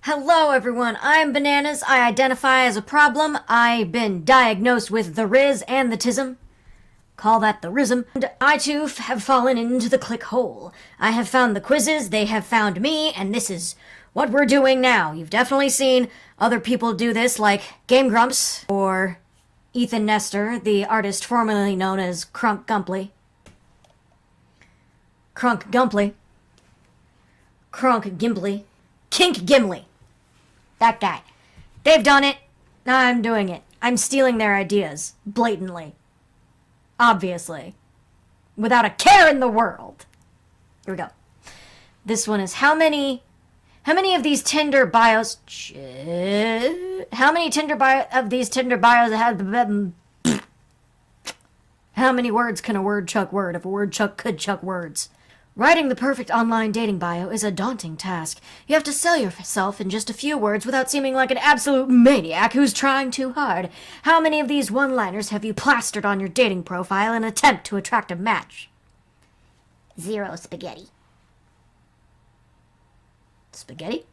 Hello everyone, I'm Bananas. I identify as a problem. I've been diagnosed with the Riz and the Tism. Call that the Rism. And I too have fallen into the Clickhole. I have found the quizzes, they have found me, and this is what we're doing now. You've definitely seen other people do this, like Game Grumps, or Ethan Nestor, the artist formerly known as Crunk Gumpley. Crunk Gumpley. Crunk Gimbley. Kink Gimli. That guy. They've done it. I'm doing it. I'm stealing their ideas. Blatantly. Obviously. Without a care in the world. Here we go. This one is how many of these Tinder bios... How many of these Tinder bios have... How many words can a word chuck word if a word chuck could chuck words? Writing the perfect online dating bio is a daunting task. You have to sell yourself in just a few words without seeming like an absolute maniac who's trying too hard. How many of these one-liners have you plastered on your dating profile in an attempt to attract a match? 0 spaghetti. Spaghetti?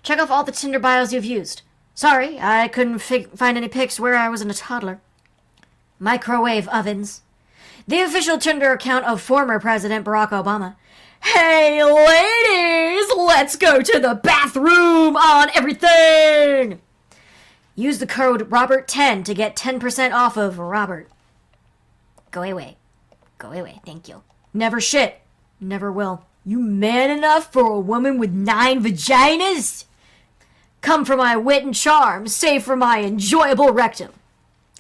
Check off all the Tinder bios you've used. Sorry, I couldn't find any pics where I was in a toddler. Microwave ovens. The official Tinder account of former President Barack Obama. Hey ladies, let's go to the bathroom on everything! Use the code Robert10 to get 10% off of Robert. Go away. Go away, thank you. Never shit. Never will. You man enough for a woman with 9 vaginas? Come for my wit and charm, save for my enjoyable rectum.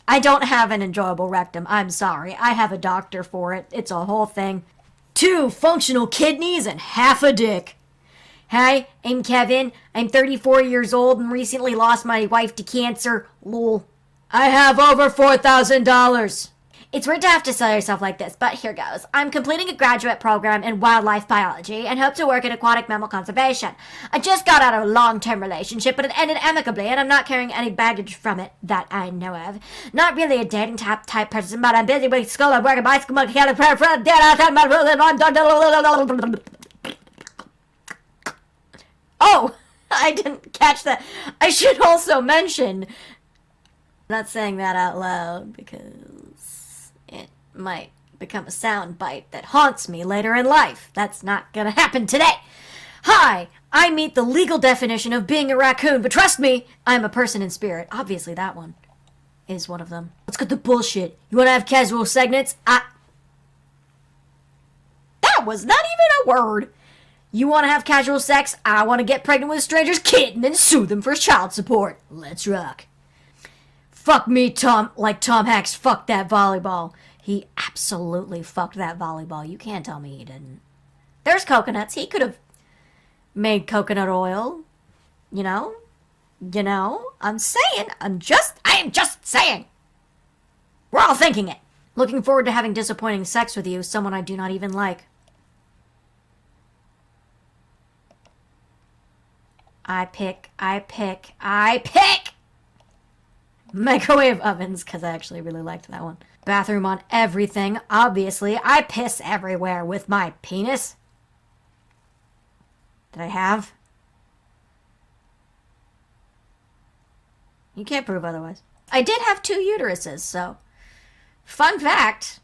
I don't have an enjoyable rectum, I'm sorry. I have a doctor for it. It's a whole thing. 2 functional kidneys and half a dick. Hi, I'm Kevin. I'm 34 years old and recently lost my wife to cancer. Lol. I have over $4,000. It's weird to have to sell yourself like this, but here goes. I'm completing a graduate program in wildlife biology and hope to work in aquatic mammal conservation. I just got out of a long-term relationship, but it ended amicably, and I'm not carrying any baggage from it that I know of. Not really a dating type person, but I'm busy with school and work and bicycle monkey cat and Oh, I didn't catch that. I should also mention, I'm not saying that out loud because it might become a sound bite that haunts me later in life. That's not gonna happen today. Hi, I meet the legal definition of being a raccoon, but trust me, I'm a person in spirit. Obviously that one is one of them. Let's cut the bullshit. You wanna have casual segments? That was not even a word. You wanna have casual sex? I wanna get pregnant with a stranger's kid and then sue them for child support. Let's rock. Fuck me, Tom, like Tom Hanks fucked that volleyball. He absolutely fucked that volleyball. You can't tell me he didn't. There's coconuts. He could have made coconut oil. You know? I'm just saying. We're all thinking it. Looking forward to having disappointing sex with you, someone I do not even like. I pick. Microwave ovens, because I actually really liked that one. Bathroom on everything, obviously. I piss everywhere with my penis. Did I have? You can't prove otherwise. I did have 2 uteruses, so... Fun fact.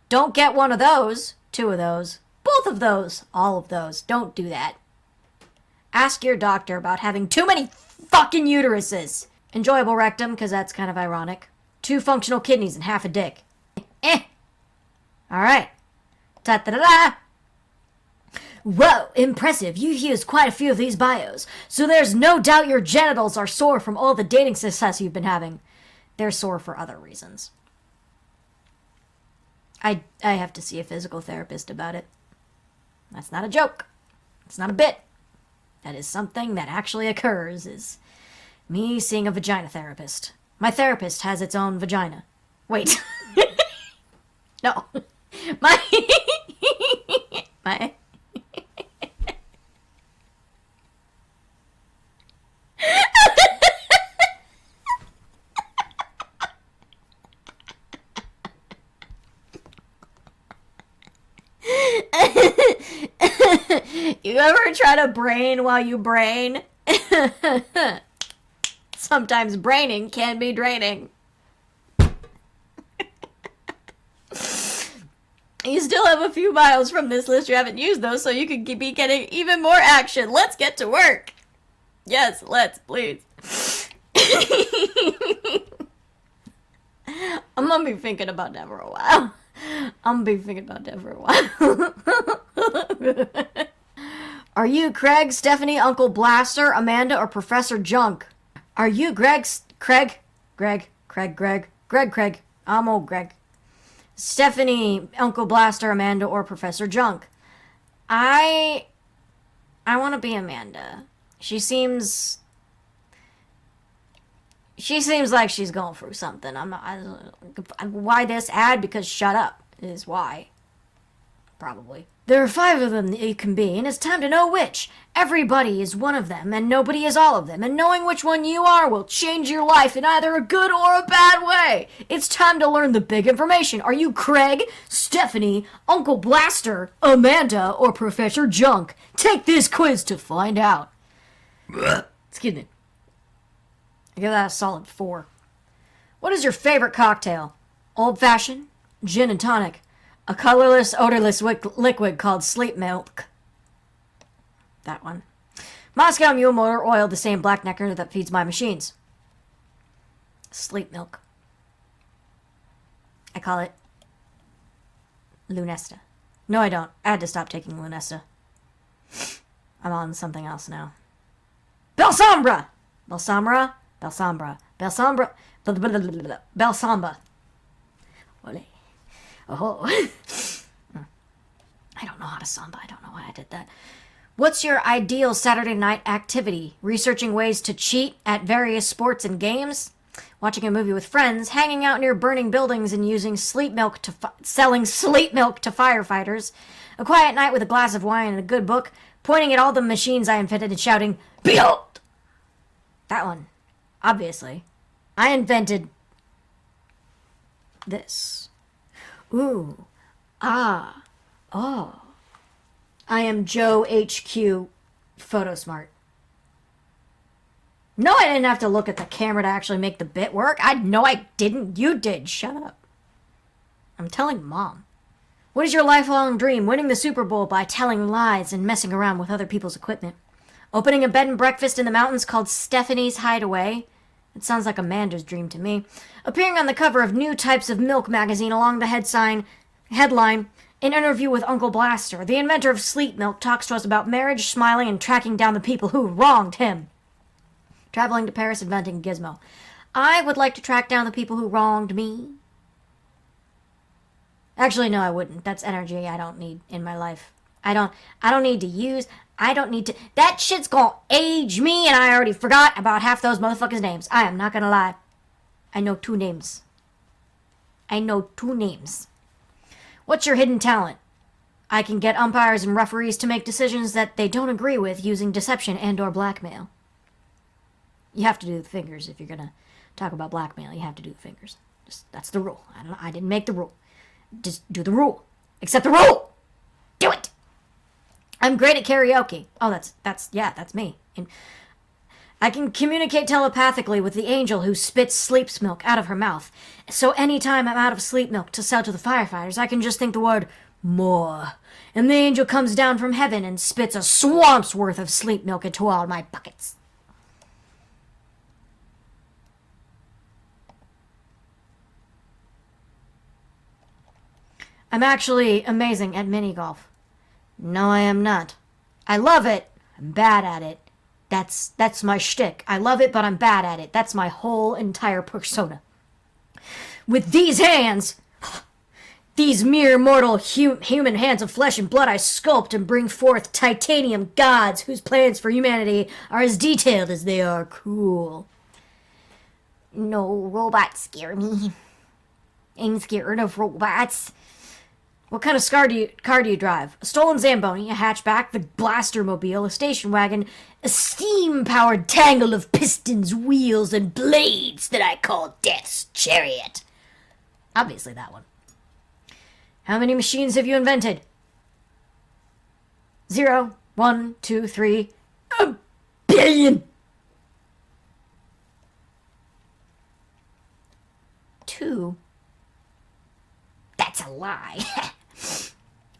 Don't get one of those, 2 of those, both of those, all of those. Don't do that. Ask your doctor about having too many fucking uteruses. Enjoyable rectum, because that's kind of ironic. 2 functional kidneys and half a dick. Alright. Ta-da-da-da! Whoa, impressive. You used quite a few of these bios. So there's no doubt your genitals are sore from all the dating success you've been having. They're sore for other reasons. I have to see a physical therapist about it. That's not a joke. It's not a bit. That is something that actually occurs, is... me seeing a vagina therapist. My therapist has its own vagina. Wait. No. My... You ever try to brain while you brain? Sometimes braining can be draining. You still have a few miles from this list you haven't used, though, so you could be getting even more action. Let's get to work. Yes, let's, please. I'm gonna be thinking about that for a while. Are you Craig, Stephanie, Uncle Blaster, Amanda, or Professor Junk? Are you Craig? I'm old Greg. Stephanie, Uncle Blaster, Amanda, or Professor Junk? I want to be Amanda. She seems like she's going through something. Why this ad? Because shut up is why. Probably. There are 5 of them that you can be, and it's time to know which. Everybody is one of them, and nobody is all of them, and knowing which one you are will change your life in either a good or a bad way. It's time to learn the big information. Are you Craig, Stephanie, Uncle Blaster, Amanda, or Professor Junk? Take this quiz to find out. Excuse me. I give that a solid 4. What is your favorite cocktail? Old-fashioned, gin and tonic, a colorless, odorless liquid called sleep milk. That one. Moscow Mule Motor Oil, the same black nectar that feeds my machines. Sleep milk. I call it Lunesta. No, I don't. I had to stop taking Lunesta. I'm on something else now. Balsambra! Balsambra. Ole. Oh. I don't know how to samba. I don't know why I did that. What's your ideal Saturday night activity? Researching ways to cheat at various sports and games? Watching a movie with friends? Hanging out near burning buildings and using selling sleep milk to firefighters? A quiet night with a glass of wine and a good book? Pointing at all the machines I invented and shouting, "Behold!" That one. Obviously. I invented this. Ooh. Ah. Oh. I am Joe HQ Photosmart. No, I didn't have to look at the camera to actually make the bit work. No, I didn't. You did. Shut up. I'm telling Mom. What is your lifelong dream? Winning the Super Bowl by telling lies and messing around with other people's equipment. Opening a bed and breakfast in the mountains called Stephanie's Hideaway. It sounds like Amanda's dream to me. Appearing on the cover of New Types of Milk magazine along the headline, an interview with Uncle Blaster. The inventor of sleep milk talks to us about marriage, smiling, and tracking down the people who wronged him. Traveling to Paris, inventing Gizmo. I would like to track down the people who wronged me. Actually, no, I wouldn't. That's energy I don't need in my life. I don't need to use... That shit's gonna age me, and I already forgot about half those motherfuckers' names. I am not gonna lie. I know 2 names. What's your hidden talent? I can get umpires and referees to make decisions that they don't agree with using deception and or blackmail. You have to do the fingers if you're gonna talk about blackmail. You have to do the fingers. That's the rule. I didn't make the rule. Just do the rule. Accept the rule! Do it! I'm great at karaoke. Oh, that's me. And I can communicate telepathically with the angel who spits sleep milk out of her mouth. So anytime I'm out of sleep milk to sell to the firefighters, I can just think the word, more. And the angel comes down from heaven and spits a swamp's worth of sleep milk into all my buckets. I'm actually amazing at mini golf. No, I am not. I love it. I'm bad at it. That's my shtick. I love it, but I'm bad at it. That's my whole entire persona. With these hands, these mere mortal human hands of flesh and blood, I sculpt and bring forth titanium gods whose plans for humanity are as detailed as they are cruel. No, robots scare me. I'm scared of robots. What kind of car do you drive? A stolen Zamboni, a hatchback, the Blastermobile, a station wagon, a steam-powered tangle of pistons, wheels, and blades that I call Death's Chariot. Obviously that one. How many machines have you invented? 0, 1, 2, 3, 1 billion. 2. That's a lie.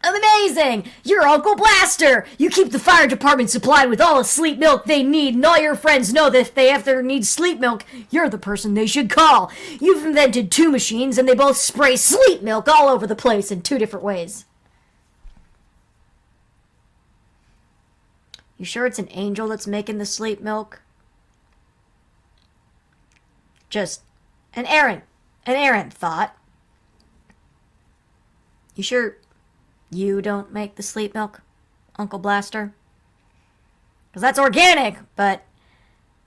Amazing! You're Uncle Blaster! You keep the fire department supplied with all the sleep milk they need, and all your friends know that if they ever need sleep milk, you're the person they should call. You've invented 2 machines, and they both spray sleep milk all over the place in 2 different ways. You sure it's an angel that's making the sleep milk? Just an errant thought. You sure you don't make the sleep milk, Uncle Blaster? Because that's organic, but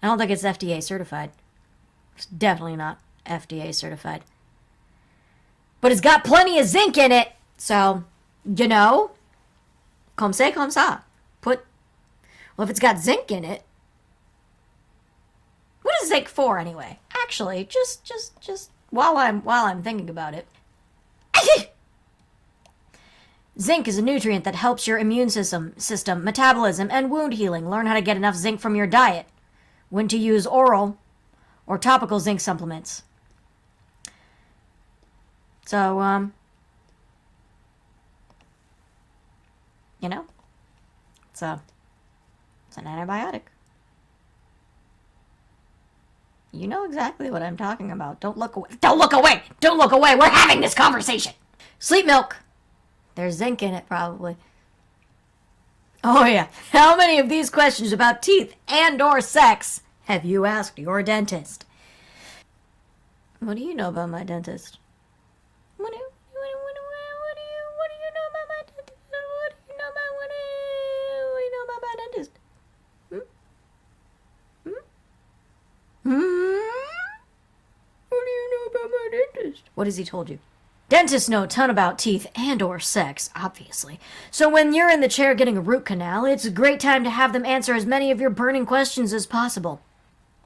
I don't think it's FDA certified. It's definitely not FDA certified. But it's got plenty of zinc in it, so, you know, comme ça. Well, if it's got zinc in it, what is zinc for anyway? Actually, just while I'm thinking about it. Zinc is a nutrient that helps your immune system, metabolism, and wound healing. Learn how to get enough zinc from your diet. When to use oral or topical zinc supplements. So, you know, it's an antibiotic. You know exactly what I'm talking about. Don't look away. Don't look away! Don't look away! We're having this conversation! Sleep milk. There's zinc in it, probably. Oh, yeah. How many of these questions about teeth and or sex have you asked your dentist? What do you know about my dentist? What do you know about my dentist? What do you know about my dentist? What do you know about my dentist? What has he told you? Dentists know a ton about teeth and or sex, obviously. So when you're in the chair getting a root canal, it's a great time to have them answer as many of your burning questions as possible.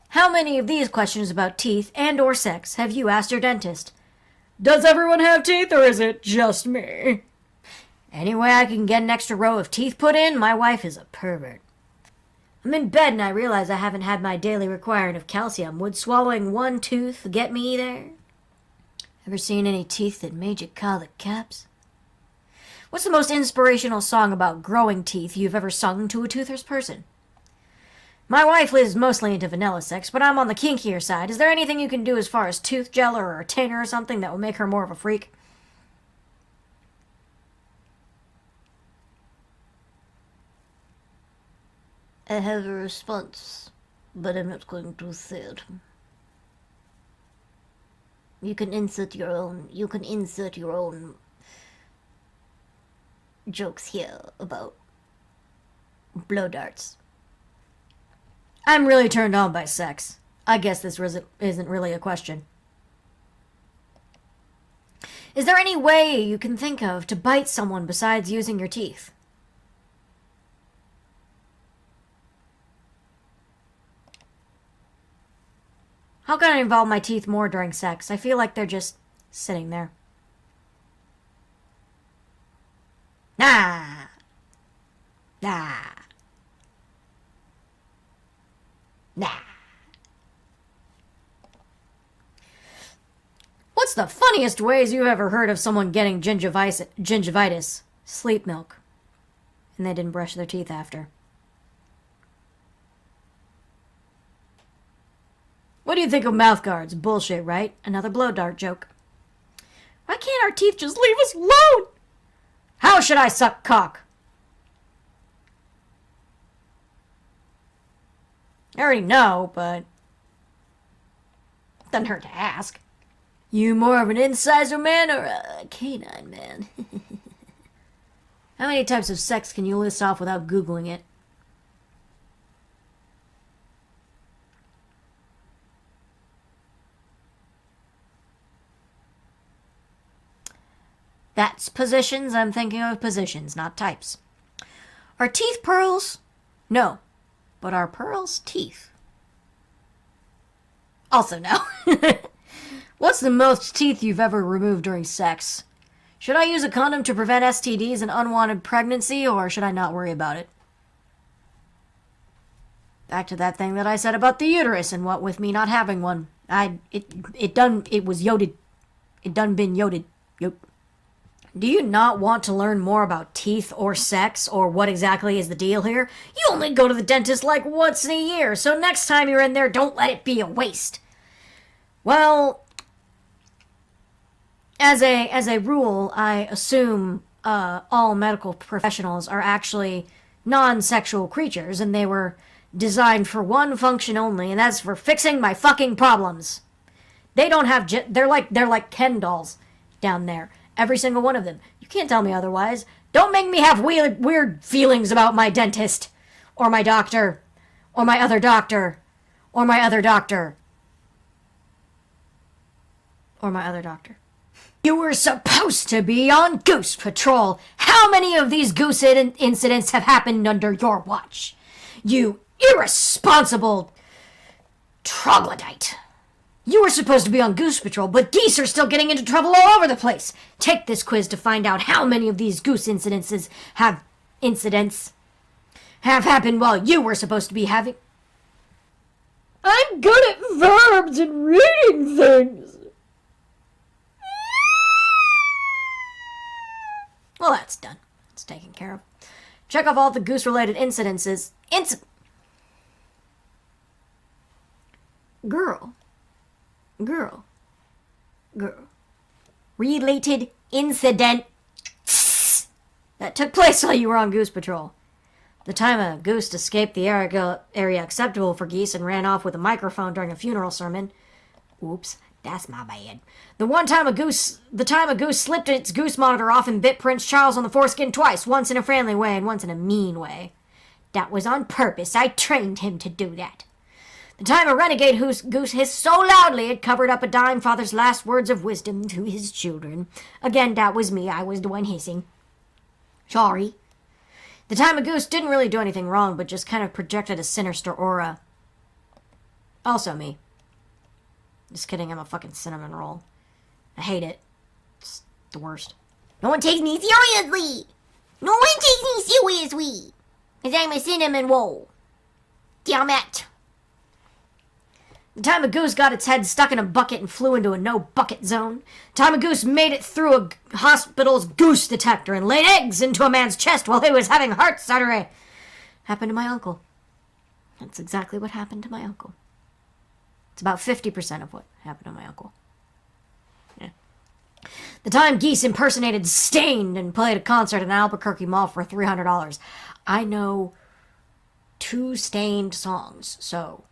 How many of these questions about teeth and or sex have you asked your dentist? Does everyone have teeth, or is it just me? Any way I can get an extra row of teeth put in, my wife is a pervert. I'm in bed and I realize I haven't had my daily requirement of calcium. Would swallowing 1 tooth get me there? Ever seen any teeth that made you call the cops? What's the most inspirational song about growing teeth you've ever sung to a toothless person? My wife is mostly into vanilla sex, but I'm on the kinkier side. Is there anything you can do as far as tooth gel or a retainer or something that will make her more of a freak? I have a response, but I'm not going to say it. You can insert your own jokes here about blow darts. I'm really turned on by sex. I guess this isn't really a question. Is there any way you can think of to bite someone besides using your teeth? How can I involve my teeth more during sex? I feel like they're just sitting there. Nah. What's the funniest ways you've ever heard of someone getting gingivitis? Sleep milk. And they didn't brush their teeth after. What do you think of mouth guards? Bullshit, right? Another blow dart joke. Why can't our teeth just leave us alone? How should I suck cock? I already know, but doesn't hurt to ask. You more of an incisor man or a canine man? How many types of sex can you list off without Googling it? That's positions. I'm thinking of positions, not types. Are teeth pearls? No. But are pearls teeth? Also no. What's the most teeth you've ever removed during sex? Should I use a condom to prevent STDs and unwanted pregnancy, or should I not worry about it? Back to that thing that I said about the uterus and what with me not having one. It was yoded It done been yoded. Yep. Do you not want to learn more about teeth or sex or what exactly is the deal here? You only go to the dentist like once in a year, so next time you're in there, don't let it be a waste. Well, as a rule, I assume all medical professionals are actually non-sexual creatures, and they were designed for one function only, and that's for fixing my fucking problems. They don't have they're like Ken dolls down there. Every single one of them. You can't tell me otherwise. Don't make me have weird feelings about my dentist, or my doctor, or my other doctor, or my other doctor, or my other doctor. You were supposed to be on Goose Patrol. How many of these goose incidents have happened under your watch? You irresponsible troglodyte. You were supposed to be on Goose Patrol, but geese are still getting into trouble all over the place. Take this quiz to find out how many of these goose incidents have happened while you were supposed to be having... I'm good at verbs and reading things. Well, that's done. It's taken care of. Check off all the goose-related incidences. Girl. Related incident that took place while you were on Goose Patrol. The time a goose escaped the area acceptable for geese and ran off with a microphone during a funeral sermon. Oops, that's my bad. The time a goose slipped its goose monitor off and bit Prince Charles on the foreskin twice, once in a friendly way and once in a mean way. That was on purpose. I trained him to do that. The time a renegade goose hissed so loudly it covered up a dying father's last words of wisdom to his children. Again, that was me. I was the one hissing. Sorry. The time a goose didn't really do anything wrong, but just kind of projected a sinister aura. Also me. Just kidding, I'm a fucking cinnamon roll. I hate it. It's the worst. No one takes me seriously! No one takes me seriously! Because I'm a cinnamon roll. Damn it! The time a goose got its head stuck in a bucket and flew into a no-bucket zone. The time a goose made it through a hospital's goose detector and laid eggs into a man's chest while he was having heart surgery. Happened to my uncle. That's exactly what happened to my uncle. It's about 50% of what happened to my uncle. Yeah. The time geese impersonated Staind and played a concert in Albuquerque Mall for $300. I know 2 Staind songs, so...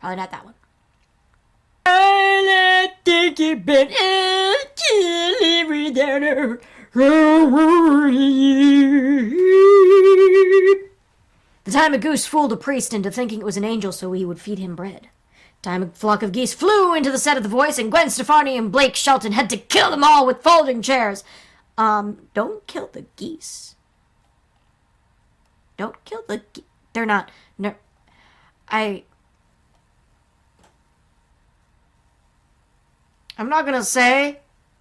Probably not that one. The time a goose fooled a priest into thinking it was an angel so he would feed him bread. The time a flock of geese flew into the set of The Voice and Gwen Stefani and Blake Shelton had to kill them all with folding chairs. Don't kill the geese. Don't kill the geese. They're not... No, I'm not gonna say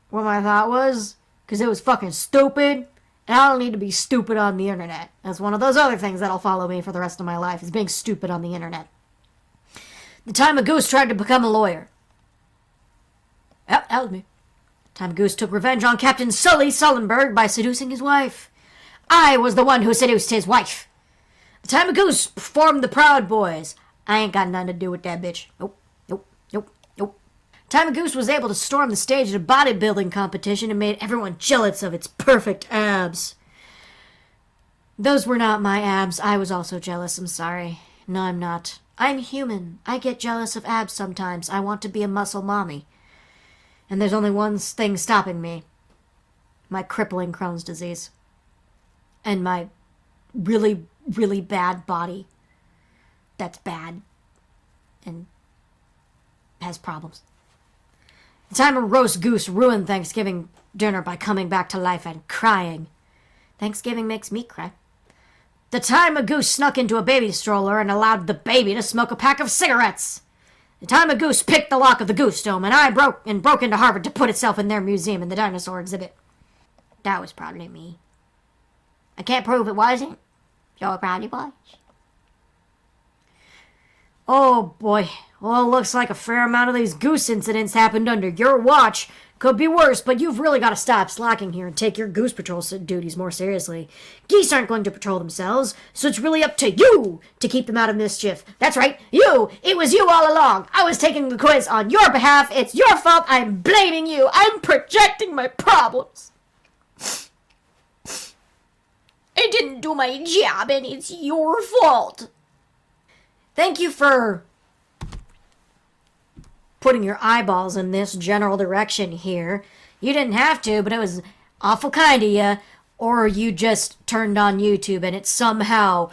what my thought was, because it was fucking stupid, and I don't need to be stupid on the internet. That's one of those other things that'll follow me for the rest of my life, is being stupid on the internet. The time a goose tried to become a lawyer. Yep, that was me. The time a goose took revenge on Captain Sully Sullenberg by seducing his wife. I was the one who seduced his wife. The time a goose performed the Proud Boys. I ain't got nothing to do with that bitch. Nope. Time a goose was able to storm the stage at a bodybuilding competition and made everyone jealous of its perfect abs. Those were not my abs. I was also jealous. I'm sorry. No, I'm not. I'm human. I get jealous of abs sometimes. I want to be a muscle mommy. And there's only one thing stopping me. My crippling Crohn's disease. And my really, really bad body. That's bad. And has problems. The time a roast goose ruined Thanksgiving dinner by coming back to life and crying. Thanksgiving makes me cry. The time a goose snuck into a baby stroller and allowed the baby to smoke a pack of cigarettes. The time a goose picked the lock of the Goose Dome and broke into Harvard to put itself in their museum in the dinosaur exhibit. That was probably me. I can't prove it wasn't. So it probably was. Oh boy, Well, looks like a fair amount of these goose incidents happened under your watch. Could be worse, but you've really got to stop slacking here and take your goose patrol duties more seriously. Geese aren't going to patrol themselves, so it's really up to you to keep them out of mischief. That's right, you! It was you all along! I was taking the quiz on your behalf. It's your fault. I'm blaming you. I'm projecting my problems. I didn't do my job, and it's your fault. Thank you for putting your eyeballs in this general direction here. You didn't have to, but it was awful kind of you. Or you just turned on YouTube and it somehow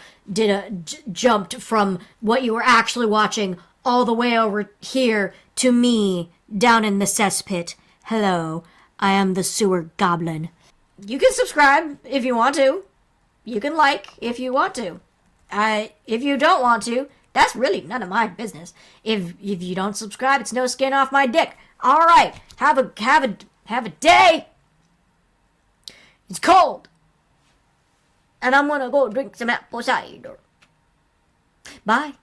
jumped from what you were actually watching all the way over here to me down in the cesspit. Hello, I am the sewer goblin. You can subscribe if you want to. You can like if you want to. If you don't want to, that's really none of my business. If you don't subscribe, it's no skin off my dick. All right, have a day. It's cold, and I'm gonna go drink some apple cider. Bye.